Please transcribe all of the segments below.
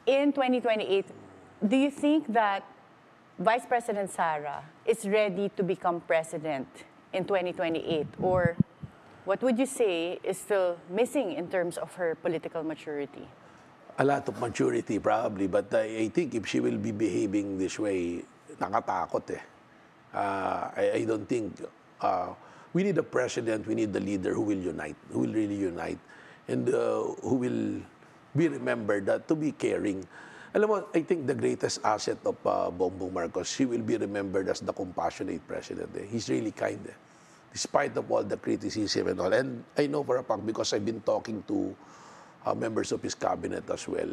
in 2028, do you think that Vice President Sara is ready to become president in 2028? Or what would you say is still missing in terms of her political maturity? A lot of maturity probably, but I think if she will be behaving this way, nakatakot eh. I don't think, we need a president, we need a leader who will unite, who will really unite, and who will be remembered to be caring. Alam mo, I think the greatest asset of Bongbong Marcos, he will be remembered as the compassionate president. Eh. He's really kind. Eh. Despite of all the criticism and all. And I know for a fact because I've been talking to members of his cabinet as well.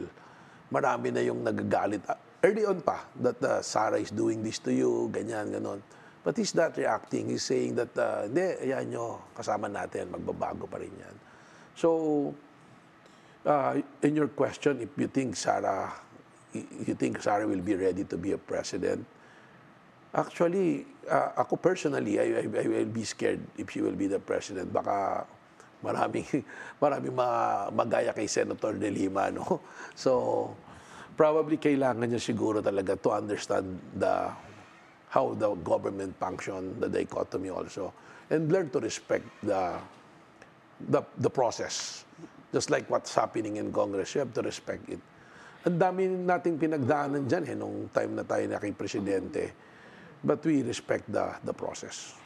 Marami na yung nagagalit. Early on pa, that Sara is doing this to you, ganyan, ganon. But he's not reacting. He's saying that, hindi, ayan nyo, kasama natin, magbabago pa rin yan. So, in your question, if you think Sara will be ready to be a president, actually, ako personally, I will be scared if she will be the president. Baka maraming magaya kay Senator De Lima, no? So, probably kailangan niya siguro talaga to understand how the government function, the dichotomy also, and learn to respect the process. Just like what's happening in Congress, you have to respect it. Ang dami nating pinagdaanan dyan nung time na tayo naging presidente. But we respect the process.